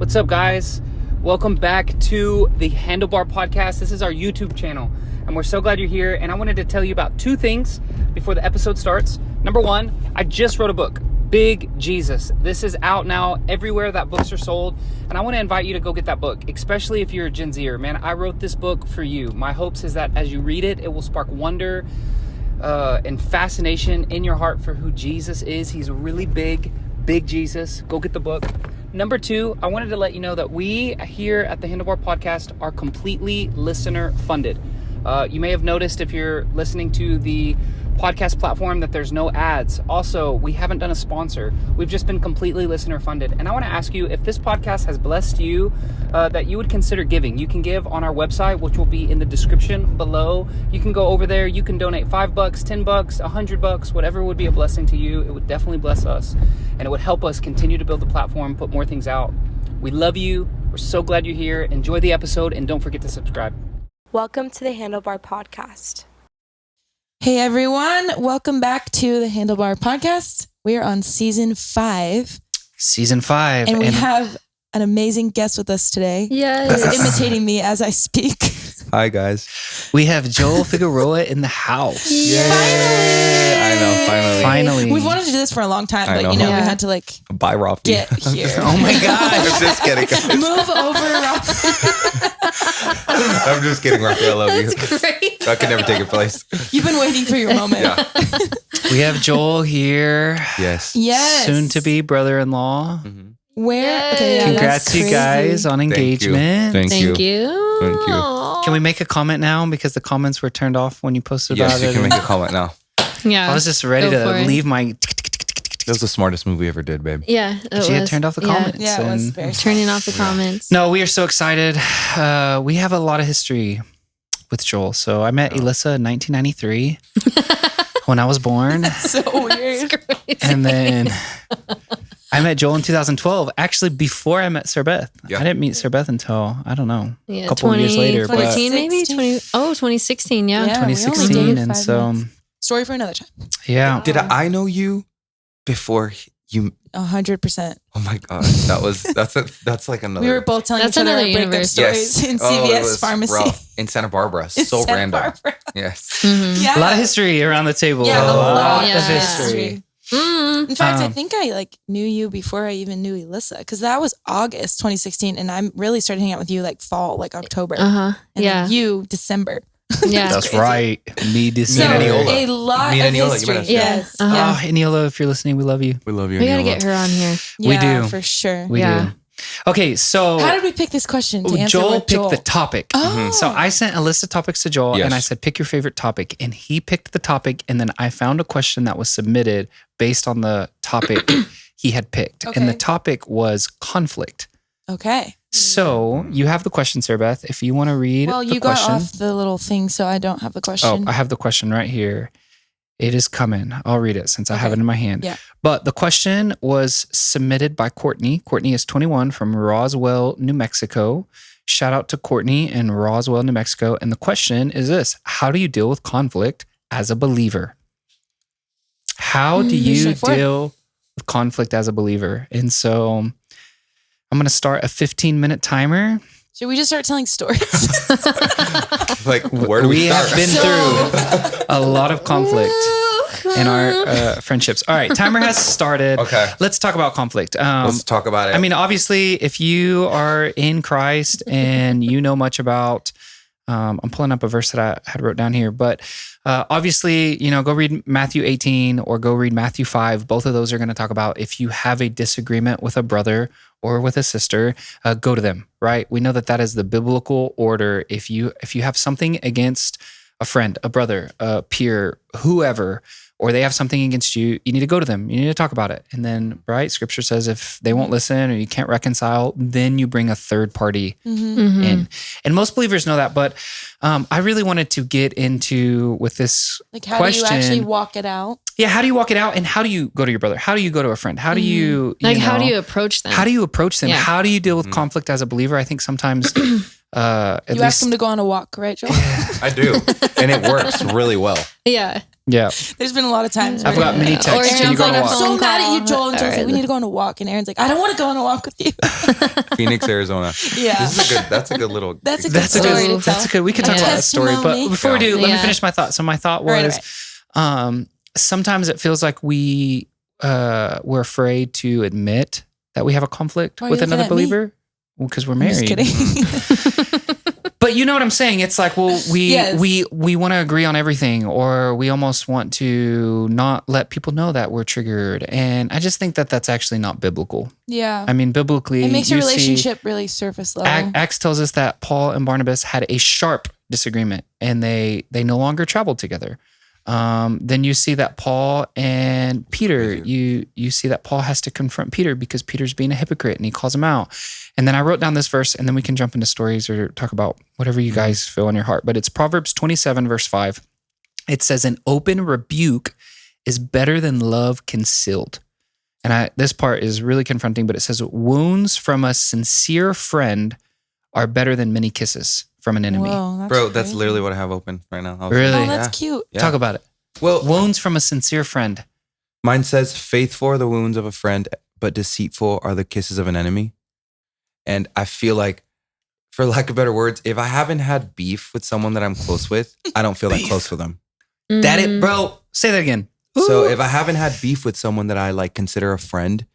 What's up, guys? Welcome back to the Handlebar podcast. This is our YouTube channel, and we're so glad you're here. And I wanted to tell you about two things before the episode starts. Number one, I just wrote a book, Big Jesus. This is out now everywhere that books are sold, and I want to invite you to go get that book, especially if you're a Gen Zer. Man, I wrote this book for you. My hopes is that as you read it, it will spark wonder and fascination in your heart for who Jesus is. He's really big Jesus. Go get the book. Number two, I wanted to let you know that we here at the Handlebar podcast are completely listener funded. You may have noticed if you're listening to the podcast platform that there's no ads. Also, we haven't done a sponsor. We've just been completely listener funded. And I want to ask you, if this podcast has blessed you, that you would consider giving. You can give on our website, which will be in the description below. You can go over there. You can donate $5, $10, $100, whatever would be a blessing to you. It would definitely bless us, and it would help us continue to build the platform, put more things out. We love you. We're so glad you're here. Enjoy the episode, and don't forget to subscribe. Welcome to the Handlebar podcast. Hey everyone, welcome back to the Handlebar podcast. We are on season 5. Season 5. And we have an amazing guest with us today. Yes. Who's imitating me as I speak. Hi guys. We have Joel Figaroa in the house. Yay! I know, Finally. We've wanted to do this for a long time, but we had to Bye, Rafi. get here. Oh my gosh. I'm just kidding. Move over, Rafi. I'm just kidding, Rafi. I love you. That's great. That could never take your place. You've been waiting for your moment. Yeah. We have Joel here. Yes. Yes. Soon to be brother-in-law. Mm-hmm. Where? Okay, yeah, Congrats, that's you crazy. guys, on engagement. Thank you. Thank you. Thank you. Can we make a comment now? Because the comments were turned off when you posted Yes, about you it. can make a comment now. Yeah. I was just ready Go for to it. leave my... That was the smartest move we ever did, babe. Yeah. She had turned off the comments. Yeah, it was and- very Turning off the comments. No, we are so excited. We have a lot of history with Joel. So I met Elissa in 1993 when I was born. so weird. And then I met Joel in 2012, actually before I met Sir Beth. Yeah. I didn't meet Sir Beth until, I don't know, Yeah, a couple of years later. But 2014 maybe? 2016, yeah. Yeah. we only 2016. dated And 5 so, months. Story for another time. yeah. Did I know you before you? 100%. Oh my God. That's like another. We were both telling That's each other our another breakup universe. stories in Oh, it CVS was pharmacy. rough. In Santa Barbara. In So Santa random. Barbara. Yes. Mhm. Yeah. A lot of history around the table. Yeah, a lot of of history. Mm. In fact, I Um, think I knew you before I even knew Elissa, because that was August 2016, and I really started hanging out with you fall, October. Uh-huh. And Yeah. then you December. Yeah. That's crazy. right. Me, this, So and Eniola. a lot Me of and Eniola, you history. met us. Yes. Yeah. Uh-huh. Oh, Eniola, if you're listening, we love you. We love you. We got to Eniola. get her on here. We Yeah, do. for sure. We Yeah. do. Okay, so How did we pick this question to answer Joel with picked Joel? the topic. Oh. So I sent a list of topics to Joel, Yes. and I said, pick your favorite topic. And he picked the topic, and then I found a question that was submitted based on the topic he had picked. And the Okay. topic was conflict. Okay. So you have the question, Sir Beth. If you want to read Well, the you got question. off the little thing, so I don't have the question. Oh, I have the question right here. It is coming. I'll read it since I have it Okay. in my hand. Yeah. But the question was submitted by Courtney. Courtney is 21 from Roswell, New Mexico. Shout out to Courtney in Roswell, New Mexico. And the question is this: how do you deal with conflict as a believer? How do you straightforward. deal with conflict as a believer? And so I'm going to start a 15-minute timer. Should we just start telling stories? Like, where do we start? have been through a lot of conflict in our friendships. All right, timer has started. Okay. Let's talk about conflict. Let's talk about it. I mean, obviously, if you are in Christ and you know much about, I'm pulling up a verse that I had wrote down here, but obviously, go read Matthew 18 or go read Matthew 5. Both of those are going to talk about if you have a disagreement with a brother or with a sister, go to them, right? We know that is the biblical order. If you have something against a friend, a brother, a peer, whoever, or they have something against you, you need to go to them. You need to talk about it. And then, right, Scripture says if they won't listen or you can't reconcile, then you bring a third party in. And most believers know that. But I really wanted to get into with this How question. do you actually walk it out? Yeah, how do you walk it out? And how do you go to your brother? How do you go to a friend? How do you, How do you approach them? How do you approach them? Yeah. How do you deal with conflict as a believer? I think sometimes, at You least, ask them to go on a walk, right, Joel? I do. And it works really well. Yeah. Yeah. There's been a lot of times. I've where- got many Or texts. Can you jump go on on a a I'm walk? so phone mad at you, call. Joel. And Joel's like, Or- we need to go on a walk. And Aaron's like, I don't want to go on a walk with you. Phoenix, Arizona. Yeah. That's a good little. That's a good That's a story good. to tell. That's a good. We could talk Yeah. about that story, but Testimony. before we do, let me Yeah. finish my thought. So my thought Right, was, sometimes it feels like we're afraid to admit that we have a conflict Why are with you looking another at me? believer. Well, because we're I'm married. just kidding. But you know what I'm saying? It's like, well, Yes. we want to agree on everything, or we almost want to not let people know that we're triggered. And I just think that that's actually not biblical. Yeah. I mean, biblically, It makes you your see- relationship really surface level. Acts tells us that Paul and Barnabas had a sharp disagreement, and they no longer traveled together. Then you see that Paul and Peter, you see that Paul has to confront Peter because Peter's being a hypocrite, and he calls him out. And then I wrote down this verse, and then we can jump into stories or talk about whatever you guys feel in your heart. But it's Proverbs 27, verse 5. It says, an open rebuke is better than love concealed. And this part is really confronting, but it says, wounds from a sincere friend are better than many kisses from an enemy. Whoa, Bro, that's crazy. literally what I have open right now. Really? Oh, that's cute. Yeah. Talk about it. Well, Wounds from a sincere friend. mine says, faithful are the wounds of a friend, but deceitful are the kisses of an enemy. And I feel like, for lack of better words, if I haven't had beef with someone that I'm close with, I don't feel that close with them. That Mm-hmm. it, bro. Say that again. So if I haven't had beef with someone that I like consider a friend,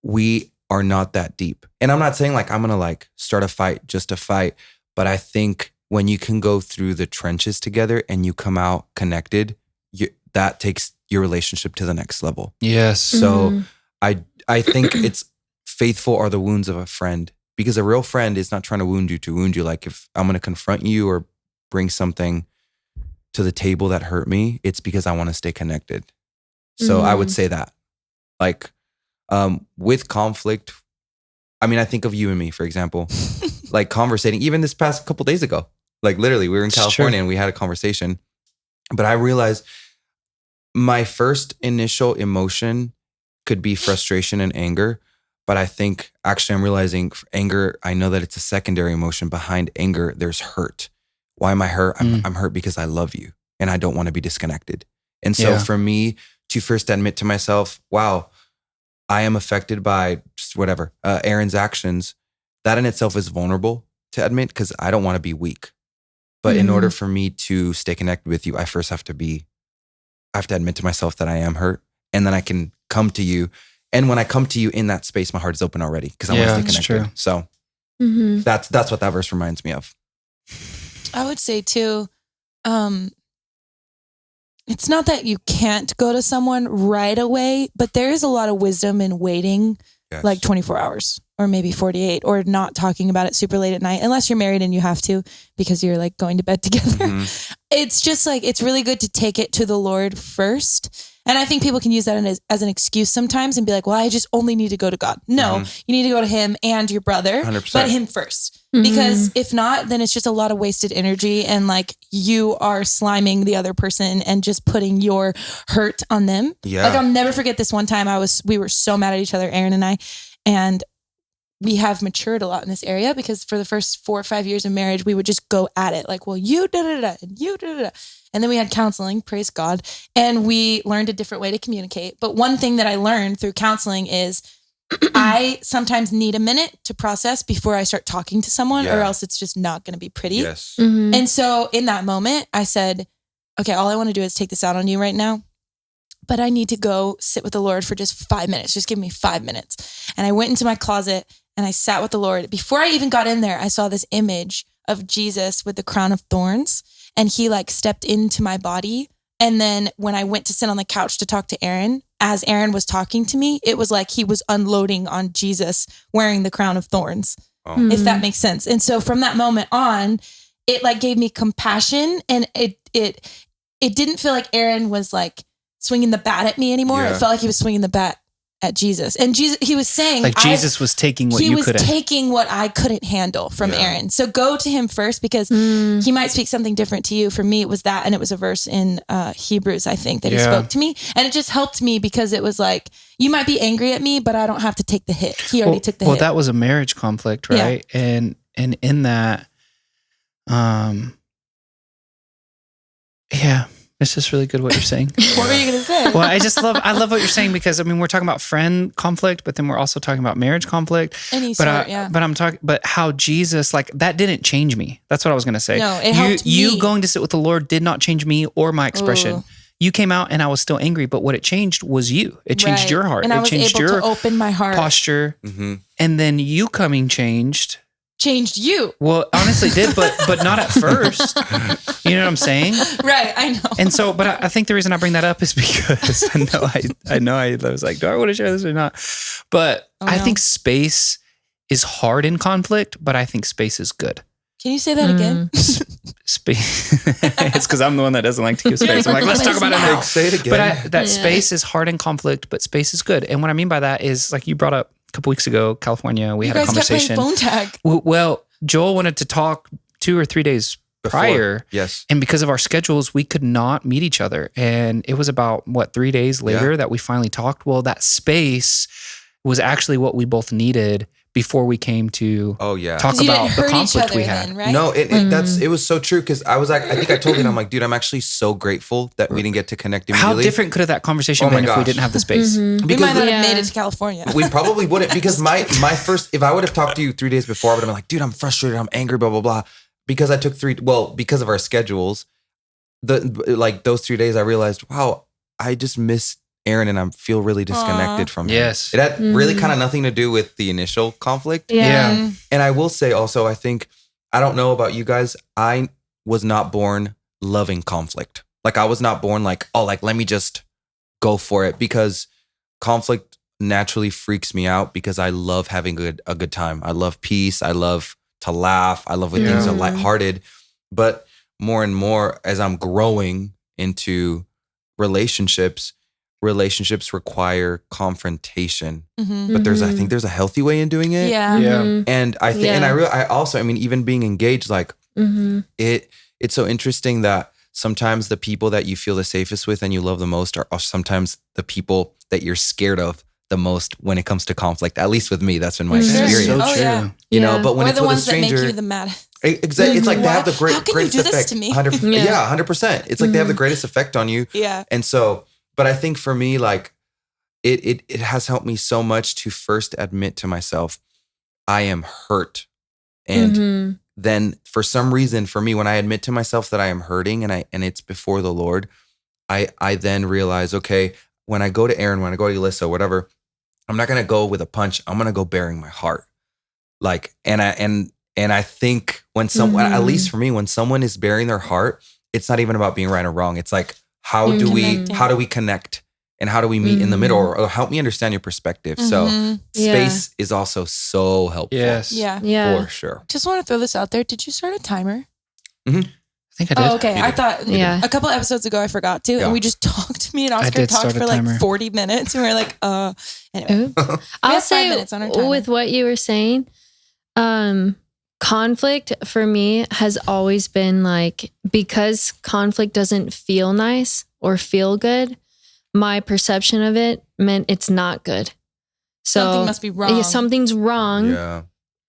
we are not that deep. And I'm not saying like I'm gonna like start a fight just to fight, but I think when you can go through the trenches together and you come out connected, that takes your relationship to the next level. Yes. So I think it's faithful are the wounds of a friend, because a real friend is not trying to wound you. Like if I'm going to confront you or bring something to the table that hurt me, it's because I want to stay connected. So I would say that, like, with conflict, I mean, I think of you and me, for example, like conversating even this past couple days ago, like literally we were in It's California true. and we had a conversation, but I realized my first initial emotion could be frustration and anger. But I think actually I'm realizing anger, I know that it's a secondary emotion. Behind anger, there's hurt. Why am I hurt? I'm hurt because I love you and I don't want to be disconnected. And so for me to first admit to myself, wow, I am affected by just whatever, Aaron's actions, that in itself is vulnerable to admit because I don't want to be weak. But in order for me to stay connected with you, I have to admit to myself that I am hurt, and then I can come to you. And when I come to you in that space, my heart is open already because I want to stay that's connected. true. So Mm-hmm. that's what that verse reminds me of. I would say too, it's not that you can't go to someone right away, but there is a lot of wisdom in waiting Yes. like 24 hours or maybe 48, or not talking about it super late at night, unless you're married and you have to because you're like going to bed together. Mhm. It's just like, it's really good to take it to the Lord first. And I think people can use that as an excuse sometimes and be like, well, I just only need to go to God. No, you need to go to him and your brother, 100%. but him first. Because if not, then it's just a lot of wasted energy, and like you are sliming the other person and just putting your hurt on them. Yeah. Like I'll never forget this one time we were so mad at each other, Aaron and I, and we have matured a lot in this area because for the first 4 or 5 years of marriage, we would just go at it. Like, well, you da-da-da, and you da-da-da. And then we had counseling, praise God. And we learned a different way to communicate. But one thing that I learned through counseling is I sometimes need a minute to process before I start talking to someone, or Yeah. else it's just not going to be pretty. Yes. Mm-hmm. And so in that moment, I said, okay, all I want to do is take this out on you right now, but I need to go sit with the Lord for just 5 minutes. Just give me 5 minutes. And I went into my closet and I sat with the Lord. Before I even got in there, I saw this image of Jesus with the crown of thorns, and he like stepped into my body. And then when I went to sit on the couch to talk to Aaron, as Aaron was talking to me, it was like he was unloading on Jesus wearing the crown of thorns, if that makes sense. And so from that moment on, it like gave me compassion, and it didn't feel like Aaron was like swinging the bat at me anymore. Yeah. It felt like he was swinging the bat at Jesus. And Jesus, he was saying, Like Jesus was taking what he you was couldn't. taking what I couldn't handle from Yeah. Aaron. So go to him first, because he might speak something different to you. For me, it was that, and it was a verse in Hebrews, I think, that he Yeah. spoke to me, and it just helped me because it was like, you might be angry at me, but I don't have to take the hit. He already took the hit. That was a marriage conflict, Yeah. right? And in that, yeah, It's just really good what you're saying. What were you gonna say? Well, I love what you're saying because I mean we're talking about friend conflict, but then we're also talking about marriage conflict. Any But sort, yeah. but how Jesus, like, that didn't change me. That's what I was gonna say. No, it helped me. You going to sit with the Lord did not change me or my expression. Ooh. You came out and I was still angry, but what it changed was you. It changed Right. your heart. And I It was changed able your to open my heart. posture. Mm-hmm. And then you coming changed. Changed you. Well, honestly did, but not at first. You know what I'm saying? Right, I know. And so, but I think the reason I bring that up is because I know I was like, do I want to share this or not? But I think space is hard in conflict, but I think space is good. Can you say that again? Space. It's because I'm the one that doesn't like to give space. I'm like, let's talk about it now. Say it again. But that space is hard in conflict, but space is good. And what I mean by that is, like you brought up a couple weeks ago, California, we had a conversation. You guys kept playing phone tag. Well, Joel wanted to talk 2 or 3 days prior. Yes. And because of our schedules, we could not meet each other. And it was about, 3 days later that we finally talked. Well, that space was actually what we both needed before we came to talk about the conflict we had. Then, right? No, it was so true because I was like, I think I told you, I'm like, dude, I'm actually so grateful that we didn't get to connect immediately. How different could have that conversation Oh my been if we gosh. didn't have the space? We Because might not Yeah. have made it to California. we probably wouldn't, because my first, if I would have talked to you 3 days before, I would have been like, dude, I'm frustrated, I'm angry, blah, blah, blah. Because I took because of our schedules, those 3 days I realized, wow, I just miss Aaron and I feel really disconnected from him. Yes. It had really kind of nothing to do with the initial conflict. Yeah. And I will say also, I think, I don't know about you guys, I was not born loving conflict. Like I was not born like, oh, like, let me just go for it, because conflict naturally freaks me out because I love having a good time. I love peace. I love to laugh. I love when things are lighthearted. But more and more as I'm growing into relationships require confrontation. Mm-hmm. But I think there's a healthy way in doing it. Yeah. And I think, and I also, I mean, even being engaged, like it's so interesting that sometimes the people that you feel the safest with and you love the most are sometimes the people that you're scared of the most when it comes to conflict. At least with me, that's been my experience. So Oh, true. yeah. You know, but when Or it's the with a ones that stranger, make you the maddest. exactly, it's like they have the How can you greatest do this effect. to me? 100%. It's like they have the greatest effect on you. Yeah. And so, but I think for me, like it has helped me so much to first admit to myself, I am hurt. And then for some reason, for me, when I admit to myself that I am hurting and it's before the Lord, I then realize, okay, when I go to Aaron, when I go to Alyssa, whatever, I'm not going to go with a punch. I'm going to go bearing my heart. Like, and I think when someone, at least for me, when someone is bearing their heart, it's not even about being right or wrong. It's like, how do we connect and how do we meet in the middle, or help me understand your perspective. So space is also so helpful. Yes. Yeah. For sure. Just want to throw this out there. Did you start a timer? I think I did. Oh, okay. I thought a couple episodes ago I forgot to, and we just talked. Me and Oscar did talked start a for timer. like 40 minutes, and we are like, anyway. I'll have 5 say minutes on our timer. with what you were saying, conflict for me has always been like, because conflict doesn't feel nice or feel good, my perception of it meant it's not good. So Something must be wrong. Yeah, something's wrong Yeah.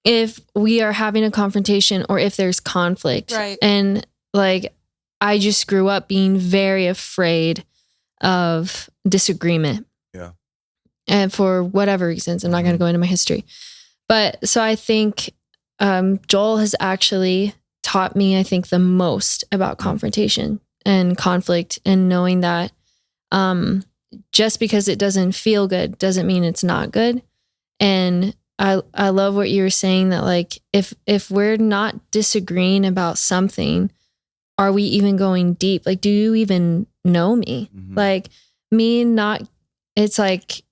if we are having a confrontation or if there's conflict. Right. And like, I just grew up being very afraid of disagreement. Yeah. And for whatever reasons, I'm not going to go into my history. But so I think Joel has actually taught me, I think, the most about confrontation and conflict, and knowing that just because it doesn't feel good doesn't mean it's not good. And I love what you were saying, that like, if we're not disagreeing about something, are we even going deep? Like, do you even know me? Like me not, it's like,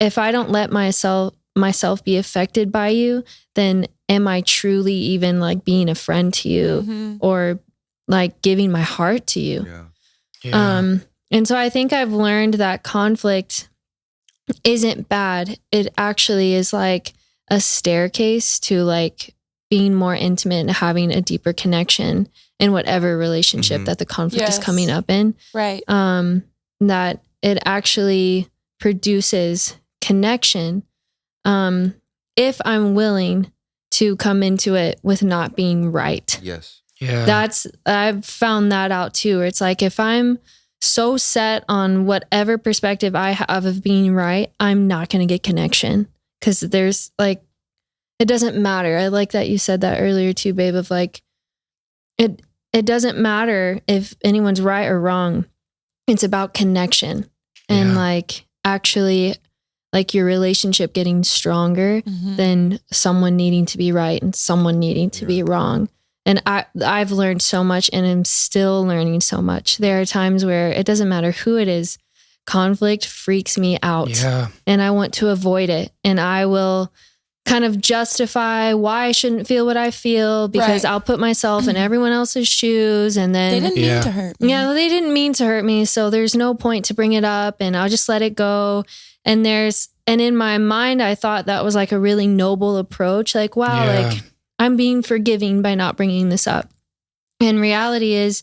if I don't let myself be affected by you, then am I truly even like being a friend to you or like giving my heart to you? Yeah. And so I think I've learned that conflict isn't bad. It actually is like a staircase to like being more intimate and having a deeper connection in whatever relationship that the conflict is coming up in. Right. That it actually produces connection if I'm willing to come into it with not being right. Yes. Yeah. I've found that out too, where it's like, if I'm so set on whatever perspective I have of being right, I'm not going to get connection. Because there's like, it doesn't matter. I like that you said that earlier too, babe, of like, it doesn't matter if anyone's right or wrong. It's about connection and like actually like your relationship getting stronger than someone needing to be right and someone needing to be wrong. And I've learned so much and I'm still learning so much. There are times where it doesn't matter who it is. Conflict freaks me out and I want to avoid it. And I will kind of justify why I shouldn't feel what I feel because I'll put myself in everyone else's shoes. And then they didn't mean to hurt me. Yeah, they didn't mean to hurt me. So there's no point to bring it up and I'll just let it go. And in my mind, I thought that was like a really noble approach. Like, wow, like I'm being forgiving by not bringing this up. And reality is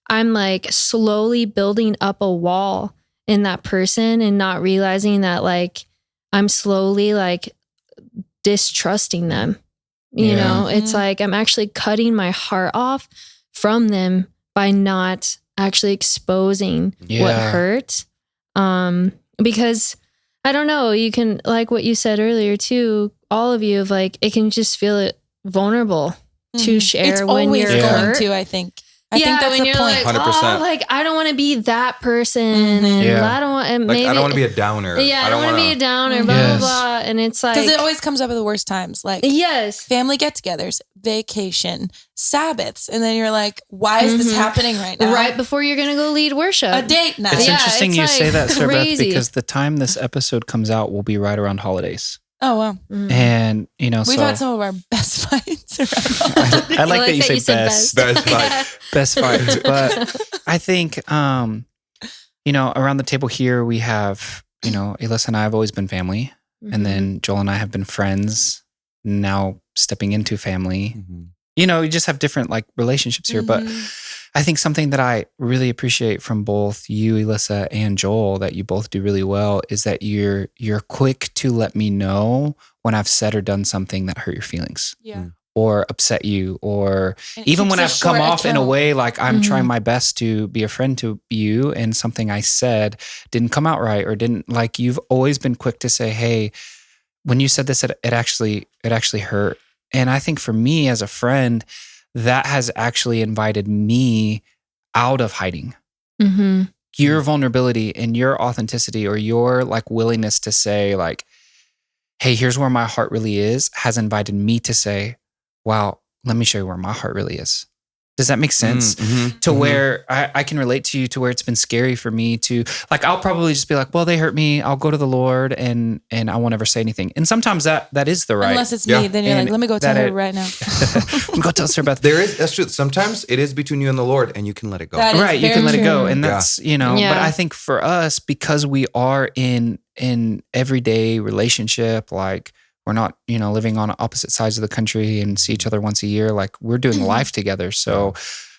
I'm like slowly building up a wall in that person and not realizing that like I'm slowly like distrusting them. You know, it's like I'm actually cutting my heart off from them by not actually exposing what hurt. Because I don't know, you can, like what you said earlier too, all of you, of like, it can just feel it vulnerable to share it's when always you're going hurt. to, I think that's when the you're point. like, 100%. oh, like I don't want to be that person, and I don't want. And Like, maybe I don't want to be a downer. Yeah, I don't want to be a downer. Blah blah blah. And it's like because it always comes up at the worst times, like family get-togethers, vacation, Sabbaths, and then you're like, why is this happening right now? Right before you're gonna go lead worship, a date night. It's interesting you say that, Sir Beth, crazy. because the time this episode comes out will be right around holidays. Oh wow! And you know, We've had some of our best fights around holidays. I like that you say best. Best fight. Best fights. But I think, you know, around the table here, we have, you know, Alyssa and I have always been family. And then Joel and I have been friends, now stepping into family. You know, you just have different like relationships here. But I think something that I really appreciate from both you, Alyssa, and Joel, that you both do really well, is that you're quick to let me know when I've said or done something that hurt your feelings. Or upset you, or even when I've come off in a way like I'm trying my best to be a friend to you and something I said didn't come out right or didn't, like, you've always been quick to say, hey, when you said this, it actually hurt. And I think for me as a friend, that has actually invited me out of hiding. Your vulnerability and your authenticity, or your like willingness to say like, hey, here's where my heart really is, has invited me to say, wow, let me show you where my heart really is. Does that make sense? To where I can relate to you, to where it's been scary for me to, like, I'll probably just be like, well, they hurt me. I'll go to the Lord and I won't ever say anything. And sometimes that is the right. Unless it's me, then you're like, let me go tell her right now. Let me go tell Sir Beth. That's true. Sometimes it is between you and the Lord and you can let it go. That You can let it go. And that's, you know, Yeah. but I think for us, because we are in everyday relationship, like, we're not, you know, living on opposite sides of the country and see each other once a year. Like, we're doing life together. So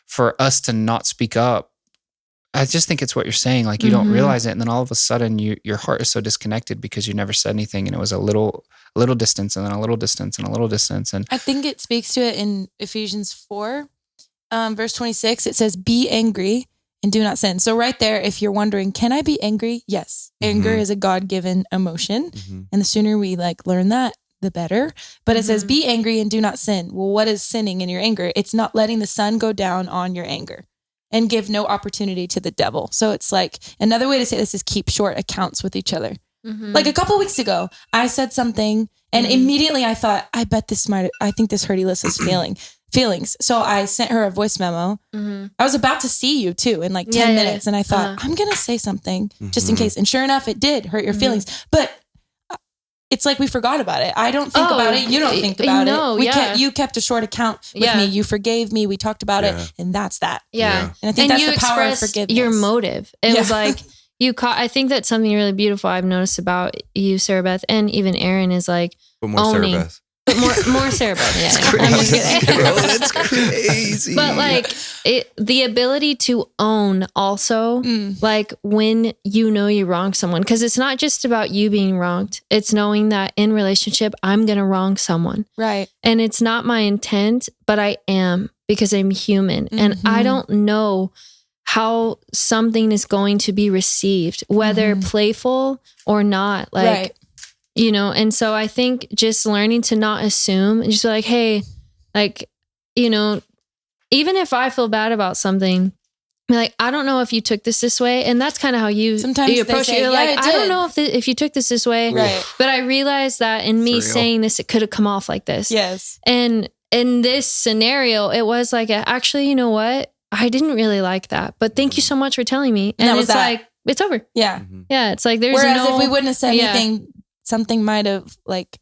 for us to not speak up, I just think it's what you're saying. Like, you don't realize it. And then all of a sudden your heart is so disconnected because you never said anything. And it was a little distance and then a little distance and a little distance. And I think it speaks to it in Ephesians 4, verse 26. It says, be angry and do not sin. So right there, if you're wondering, can I be angry? Yes. Anger is a God-given emotion. And the sooner we like learn that, the better. But it says, be angry and do not sin. Well, what is sinning in your anger? It's not letting the sun go down on your anger and give no opportunity to the devil. So it's like, another way to say this is keep short accounts with each other. Like a couple weeks ago, I said something and immediately I thought, I think this hurt Alyssa's feelings. So I sent her a voice memo. I was about to see you too in like 10 minutes. And I thought, I'm going to say something just in case. And sure enough, it did hurt your feelings. But it's like we forgot about it. I don't think about it. You don't think about it. You kept a short account with me. You forgave me. We talked about it. And that's that. Yeah. And I think that's the power of forgiveness. Your motive. It was like, I think that's something really beautiful I've noticed about you, Sarah Beth, and even Aaron, is like But more owning. Sarah Beth. But more Sarah Beth. Yeah. I'm just kidding. that's crazy. But like the ability to own also, like when you know you wronged someone, because it's not just about you being wronged. It's knowing that in relationship, I'm going to wrong someone. Right. And it's not my intent, but I am, because I'm human. And I don't know how something is going to be received, whether playful or not. Like, Right. you know, and so I think just learning to not assume and just be like, hey, like, you know, even if I feel bad about something, be like, I don't know if you took this way. And that's kind of how you Sometimes they approach say, it. You're "Yeah, like, I I don't did." know if you took this way. Right. But I realized that in me real. saying this, it could have come off like this. Yes. And in this scenario, it was like, actually, you know what? I didn't really like that, but thank you so much for telling me. And that And was it's that. like, it's over. Yeah. Yeah. It's like, there's Whereas no, if we wouldn't have said Yeah. anything, something might have like,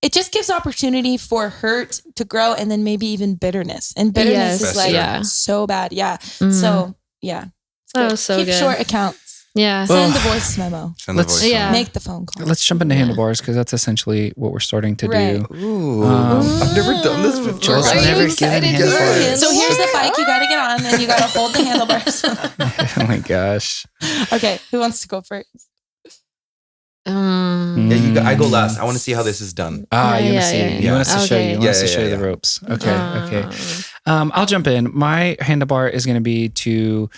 it just gives opportunity for hurt to grow and then maybe even bitterness. And bitterness Yes. is like Yeah. so bad. Yeah. Mhm. So yeah. It's Oh, good. so Keep good. short accounts. yeah. Send the voice memo. Send the Let's- voice Yeah. on. Make the phone call. Let's jump into Yeah. handlebars because that's essentially what we're starting to Right. do. Ooh, Um, I've never done this before. Joel's Are you never excited given for handlebars. So here's the bike you got to get on and you got to hold the handlebars. Oh my gosh. Okay. Who wants to go first? Yeah, I go last. I want to see how this is done. Ah, you want to Yeah, see? yeah, You yeah. want us to show you? Okay. You want us to Yeah, show you yeah, the yeah. ropes? Okay, okay. I'll jump in. My handlebar is going to be to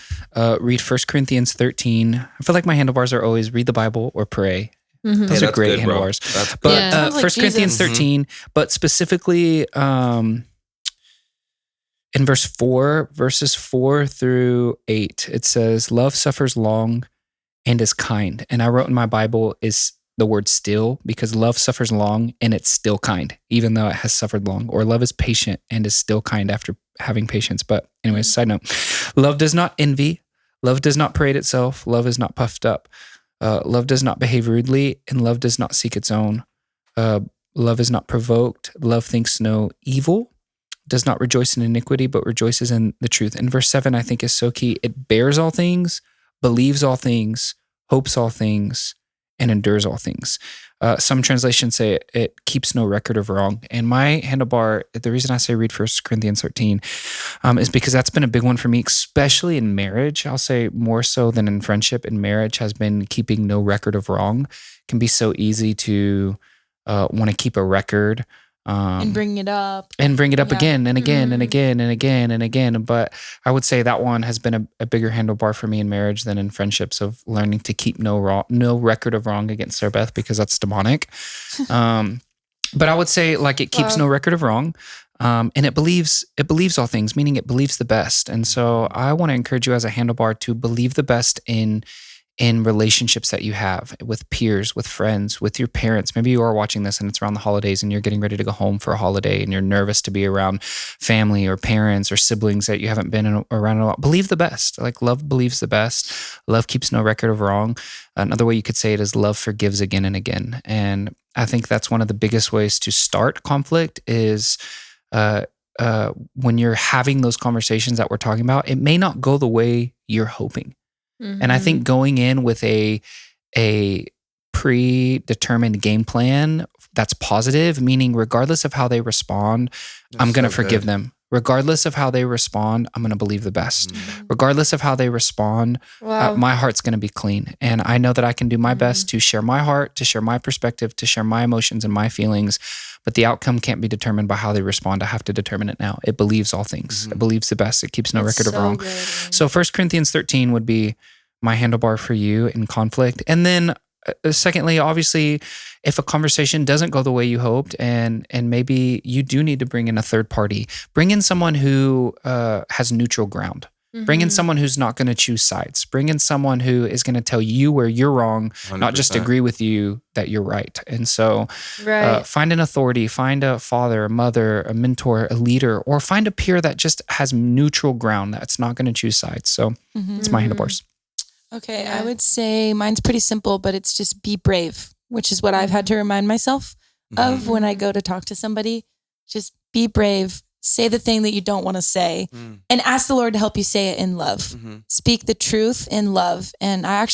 read 1 Corinthians 13. I feel like my handlebars are always read the Bible or pray. Mhm. Those Hey, are that's great good, bro. handlebars. That's But Yeah. Sounds like 1 Corinthians Jesus. 13, but specifically in verses 4 through 8, it says, love suffers long and is kind. And I wrote in my Bible is the word still because love suffers long and it's still kind, even though it has suffered long. Or love is patient and is still kind after having patience. But anyways, side note, love does not envy. Love does not parade itself. Love is not puffed up. Love does not behave rudely, and love does not seek its own. Love is not provoked. Love thinks no evil, does not rejoice in iniquity, but rejoices in the truth. And verse 7, I think, is so key. It bears all things, believes all things, hopes all things, and endures all things. Some translations say it keeps no record of wrong. And my handlebar, the reason I say read 1 Corinthians 13 is because that's been a big one for me, especially in marriage. I'll say more so than in friendship. In marriage has been keeping no record of wrong. It can be so easy to want to keep a record. And bring it up. And bring it up Yeah. again and again and again and again and again. But I would say that one has been a bigger handlebar for me in marriage than in friendships, of learning to keep no record of wrong against Sarah Beth, because that's demonic. But I would say like it keeps no record of wrong. And it believes all things, meaning it believes the best. And so I want to encourage you as a handlebar to believe the best in relationships that you have with peers, with friends, with your parents. Maybe you are watching this and it's around the holidays and you're getting ready to go home for a holiday and you're nervous to be around family or parents or siblings that you haven't been around in a while. Believe the best. Like love believes the best. Love keeps no record of wrong. Another way you could say it is love forgives again and again. And I think that's one of the biggest ways to start conflict is when you're having those conversations that we're talking about, it may not go the way you're hoping. And I think going in with a predetermined game plan that's positive, meaning regardless of how they respond, I'm going to forgive them. Regardless of how they respond, I'm going to believe the best. Regardless of how they respond, my heart's going to be clean. And I know that I can do my best to share my heart, to share my perspective, to share my emotions and my feelings. But the outcome can't be determined by how they respond. I have to determine it now. It believes all things. It believes the best. It keeps no record of wrong. So 1 Corinthians 13 would be my handlebar for you in conflict. And then secondly, obviously, if a conversation doesn't go the way you hoped and maybe you do need to bring in a third party, bring in someone who has neutral ground. Bring in someone who's not going to choose sides. Bring in someone who is going to tell you where you're wrong, 100%. Not just agree with you that you're right. And so find an authority, find a father, a mother, a mentor, a leader, or find a peer that just has neutral ground that's not going to choose sides. So it's my handlebars. Okay, I would say mine's pretty simple, but it's just be brave, which is what I've had to remind myself of when I go to talk to somebody. Just be brave. Say the thing that you don't want to say and ask the Lord to help you say it in love. Speak the truth in love. And I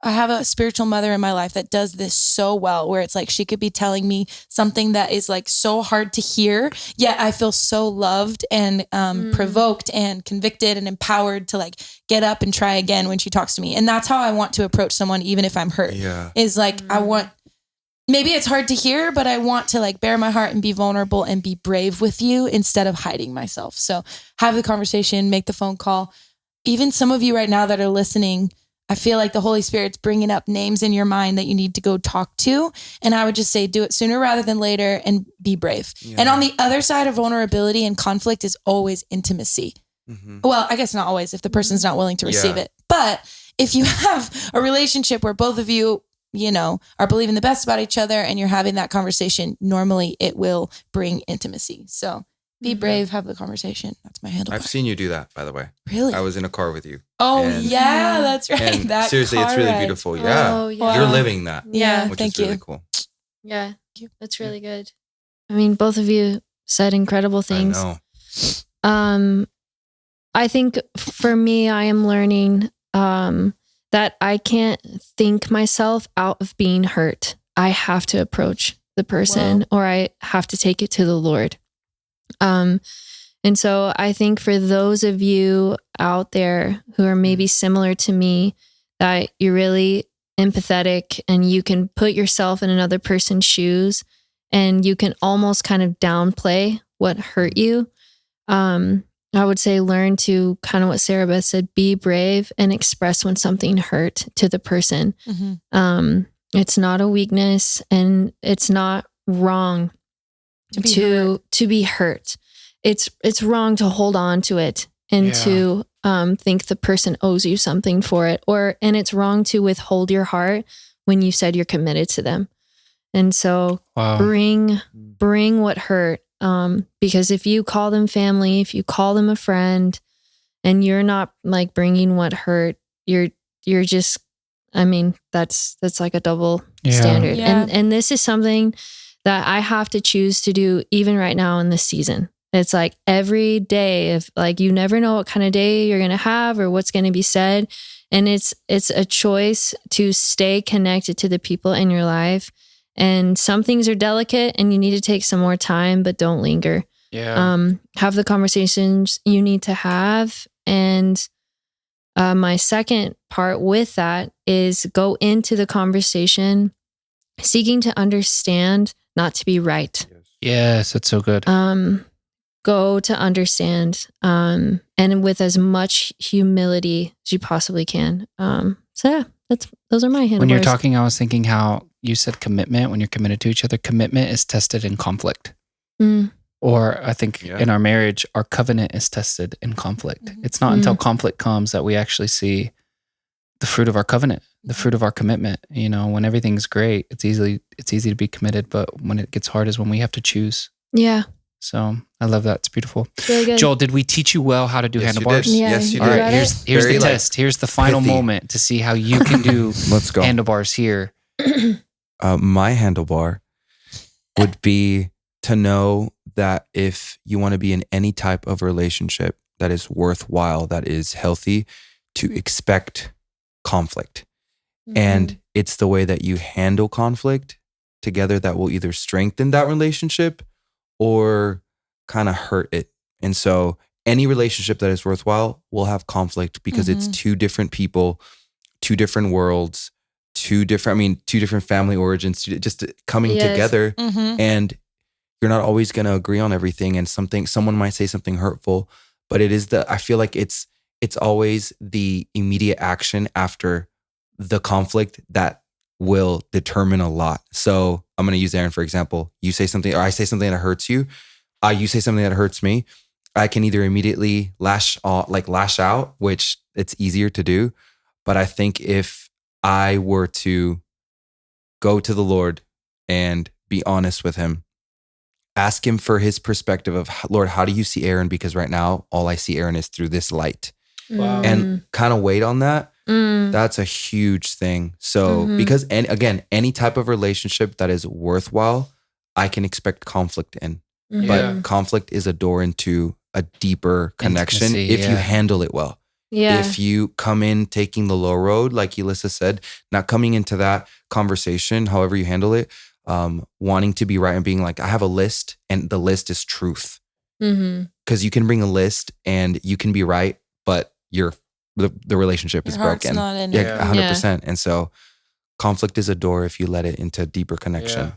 have a spiritual mother in my life that does this so well, where it's like she could be telling me something that is like so hard to hear, yet I feel so loved and provoked and convicted and empowered to like get up and try again when she talks to me. And that's how I want to approach someone, even if I'm hurt. Is like maybe it's hard to hear, but I want to like bare my heart and be vulnerable and be brave with you instead of hiding myself. So have the conversation, make the phone call. even some of you right now that are listening, I feel like the Holy Spirit's bringing up names in your mind that you need to go talk to. And I would just say, do it sooner rather than later and be brave. Yeah. And on the other side of vulnerability and conflict is always intimacy. Mhm. Well, I guess not always if the person's not willing to receive it. But if you have a relationship where both of you, you know, are believing the best about each other and you're having that conversation, normally it will bring intimacy. So be brave, have the conversation. That's my handle. I've seen you do that, by the way. Really? I was in a car with you. Oh, and- yeah, that's right. And That seriously, it's car really ride. beautiful. Yeah. Oh, yeah. You're Wow. living that, Yeah, which thank is really you. cool. Yeah. you. That's really good. I mean, both of you said incredible things. I know. I think for me, I am learning that I can't think myself out of being hurt. I have to approach the person or I have to take it to the Lord. And so I think for those of you out there who are maybe similar to me, that you're really empathetic and you can put yourself in another person's shoes and you can almost kind of downplay what hurt you. I would say learn to kind of what Sarah Beth said, be brave and express when something hurt to the person. Mm-hmm. It's not a weakness and it's not wrong to be hurt. It's wrong to hold on to it and to think the person owes you something for it, and it's wrong to withhold your heart when you said you're committed to them. And so bring what hurt. Because if you call them family, if you call them a friend, and you're not like bringing what hurt, you're just, I mean, that's like a double standard. Yeah. And this is something that I have to choose to do even right now in this season. It's like every day, if like you never know what kind of day you're going to have or what's going to be said. And it's a choice to stay connected to the people in your life. And some things are delicate and you need to take some more time, but don't linger. Yeah. Have the conversations you need to have. And my second part with that is go into the conversation seeking to understand, not to be right. Yes, that's so good. Go to understand, and with as much humility as you possibly can. So yeah, those are my handlebars. When you're talking, I was thinking how you said commitment. When you're committed to each other, commitment is tested in conflict. Or I think in our marriage, our covenant is tested in conflict. It's not until conflict comes that we actually see the fruit of our covenant, the fruit of our commitment. You know, when everything's great, it's easy to be committed, but when it gets hard is when we have to choose. Yeah. So I love that. It's beautiful. It's really good. Joel, did we teach you well how to do handlebars? Yeah, Yes, you you All did. right, got here's it? the Very, like, test. Here's the final pithy. moment to see how you can do Let's go. handlebars here. My handlebar would be to know that if you want to be in any type of relationship that is worthwhile, that is healthy, to expect conflict. And it's the way that you handle conflict together that will either strengthen that relationship or kind of hurt it. And so any relationship that is worthwhile will have conflict because it's two different people, two different worlds, two different family origins, just coming together. And you're not always going to agree on everything. And someone might say something hurtful, but I feel like it's always the immediate action after the conflict that will determine a lot. So I'm going to use Aaron, for example. You say something, or I say something that hurts you. You say something that hurts me. I can either immediately lash out, which it's easier to do. But I think if I were to go to the Lord and be honest with him, ask him for his perspective of, Lord, how do you see Aaron? Because right now, all I see Aaron is through this light. Wow. And kind of wait on that. That's a huge thing. So, because any type of relationship that is worthwhile, I can expect conflict in. But conflict is a door into a deeper connection Intimacy, if you handle it well. Yeah. If you come in taking the low road, like Elissa said, not coming into that conversation, however you handle it, wanting to be right and being like, I have a list and the list is truth. Because you can bring a list and you can be right, but the relationship is broken. Not in Yeah, it. 100%. And so conflict is a door if you let it into deeper connection.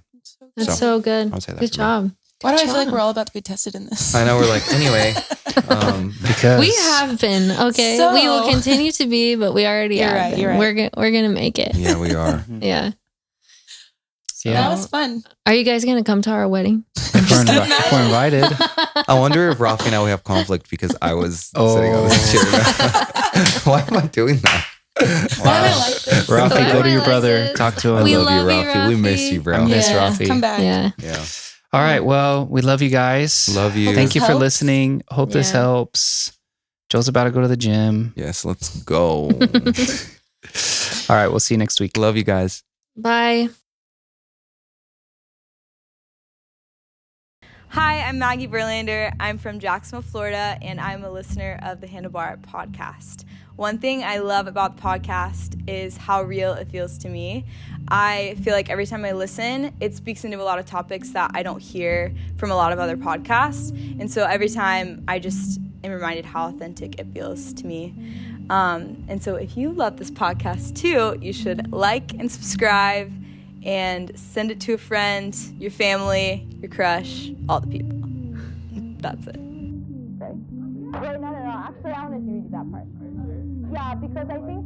That's so good. I'll say that Good for me. job. Why do I feel like job. we're all about to be tested in this? I know we're like, anyway, Because We have been, okay? So- we will continue to be, but we already You're have right, been. you're right. We're gonna make it. Yeah, we are. Yeah. That was fun. Are you guys gonna come to our wedding? if we're invited. I wonder if Rafi and I will have conflict because I was sitting on this chair. Why am I doing that? Why do I like this? Rafi, Why go do to I your like brother. this? Talk to him. We love you, love you, Rafi. We miss you, Rafi. bro. I miss Yeah. Rafi. Come back. Yeah. Yeah. All right. Well, we love you guys. Love you. Thank you for Helps. listening. Hope this Yeah. helps. Joel's about to go to the gym. Yes, let's go. All right. We'll see you next week. Love you guys. Bye. Hi, I'm Maggie Verlander. I'm from Jacksonville, Florida, and I'm a listener of the Handlebar podcast. One thing I love about the podcast is how real it feels to me. I feel like every time I listen, it speaks into a lot of topics that I don't hear from a lot of other podcasts. And so every time I just am reminded how authentic it feels to me. And so if you love this podcast too, you should like and subscribe and send it to a friend, your family, your crush, all the people. That's it. Wait, no. Actually, I wanted to read that part. Yeah, because I think